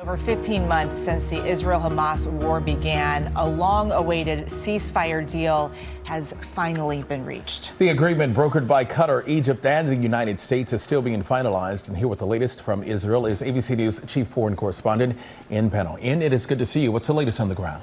For 15 months since the Israel-Hamas war began, a long-awaited ceasefire deal has finally been reached. The agreement brokered by Qatar, Egypt, and the United States is still being finalized. And here with the latest from Israel is ABC News chief foreign correspondent Ian Pannell. Ian, it is good to see you. What's the latest on the ground?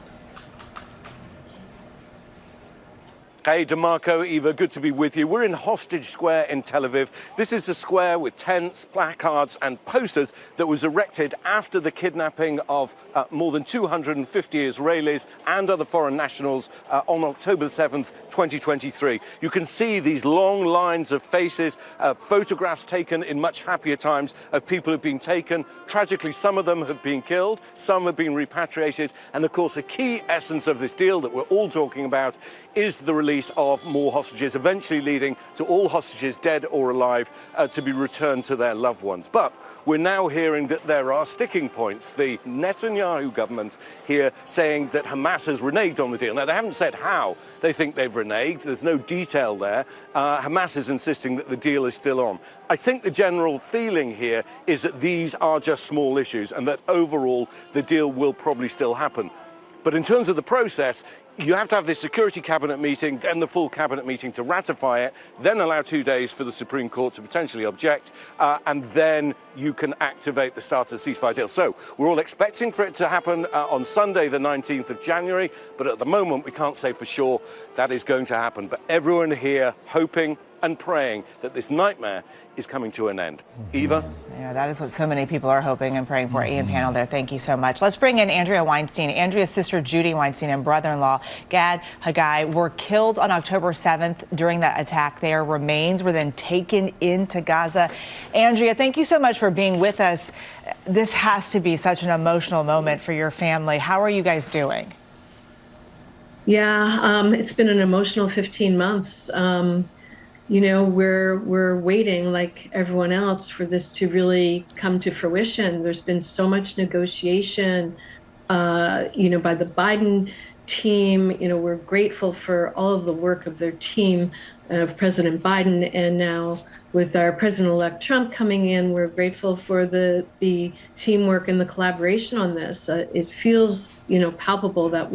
Hey, DeMarco, Eva, good to be with you. We're in Hostage Square in Tel Aviv. This is a square with tents, placards and posters that was erected after the kidnapping of more than 250 Israelis and other foreign nationals on October 7th, 2023. You can see these long lines of faces, photographs taken in much happier times of people who've been taken. Tragically, some of them have been killed, some have been repatriated. And of course, the key essence of this deal that we're all talking about is the release of more hostages, eventually leading to all hostages, dead or alive, to be returned to their loved ones. But we're now hearing that there are sticking points. The Netanyahu government here saying that Hamas has reneged on the deal. Now, they haven't said how they think they've reneged. There's no detail there. Hamas is insisting that the deal is still on. I think the general feeling here is that these are just small issues and that overall the deal will probably still happen. But in terms of the process, you have to have this Security Cabinet meeting, then the full Cabinet meeting to ratify it, then allow 2 days for the Supreme Court to potentially object, and then you can activate the start of the ceasefire deal. So we're all expecting for it to happen on Sunday, the 19th of January, but at the moment we can't say for sure that is going to happen. But everyone here hoping and praying that this nightmare is coming to an end. Eva? Yeah, that is what so many people are hoping and praying for. Ian Pannell there, thank you so much. Let's bring in Andrea Weinstein. Andrea's sister Judy Weinstein and brother-in-law Gad Haggai were killed on October 7th during that attack. Their remains were then taken into Gaza. Andrea, thank you so much for being with us. This has to be such an emotional moment for your family. How are you guys doing? Yeah, it's been an emotional 15 months. You know, we're waiting like everyone else for this to really come to fruition. There's been so much negotiation, you know, by the Biden team. You know, we're grateful for all of the work of their team, of President Biden, and now with our President-elect Trump coming in, we're grateful for the teamwork and the collaboration on this. It feels, you know, palpable that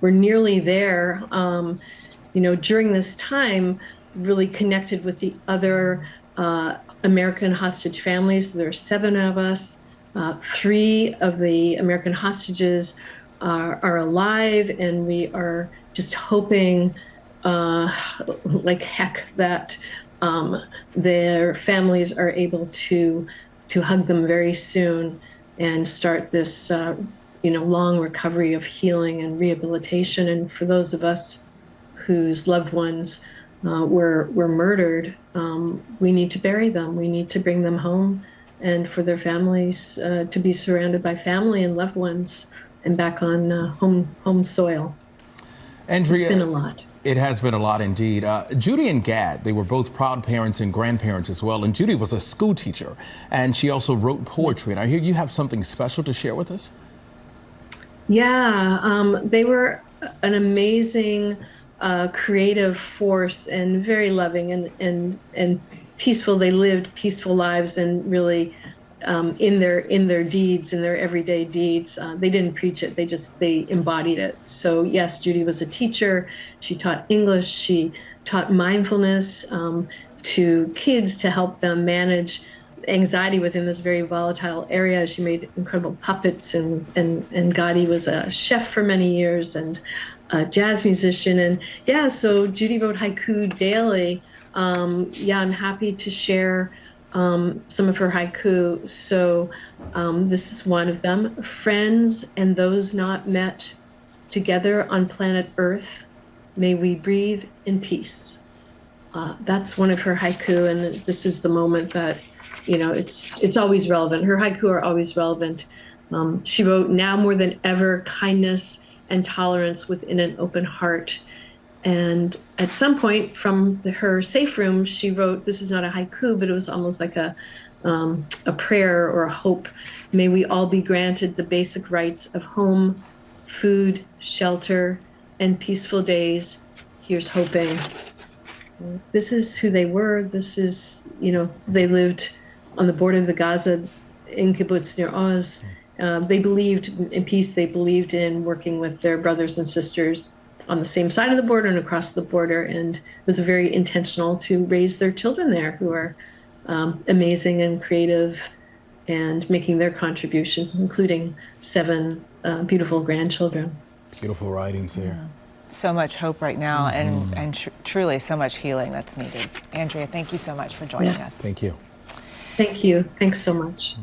we're nearly there. You know, during this time, really connected with the other American hostage families. There are 7 of us. 3 of the American hostages are alive, and we are just hoping like heck that their families are able to hug them very soon and start this you know, long recovery of healing and rehabilitation. And for those of us whose loved ones were murdered, we need to bury them. We need to bring them home, and for their families to be surrounded by family and loved ones and back on home soil. Andrea, it's been a lot. It has been a lot indeed. Judy and Gad, they were both proud parents and grandparents as well. And Judy was a school teacher, and she also wrote poetry. And I hear you have something special to share with us. Yeah, they were an amazing creative force and very loving and peaceful. They lived peaceful lives and really in their deeds, in their everyday deeds. They didn't preach it, they embodied it. So yes, Judy was a teacher. She taught English, she taught mindfulness to kids to help them manage anxiety within this very volatile area. She made incredible puppets, and Gadi was a chef for many years and a jazz musician. And yeah, so Judy wrote haiku daily. Yeah, I'm happy to share some of her haiku. So this is one of them. Friends and those not met together on planet Earth, may we breathe in peace. That's one of her haiku, and this is the moment that, you know, it's always relevant. Her haiku are always relevant. She wrote, now more than ever, kindness and tolerance within an open heart. And at some point from her safe room, she wrote, this is not a haiku, but it was almost like a prayer or a hope. May we all be granted the basic rights of home, food, shelter, and peaceful days. Here's hoping. This is who they were. This is, you know, they lived on the border of the Gaza in kibbutz near Oz, They believed in peace. They believed in working with their brothers and sisters on the same side of the border and across the border, and was very intentional to raise their children there, who are amazing and creative and making their contributions, including 7 beautiful grandchildren. Beautiful writings here. So much hope right now, and truly so much healing that's needed. Andrea, thank you so much for joining us. Thank you. Thank you. Thanks so much.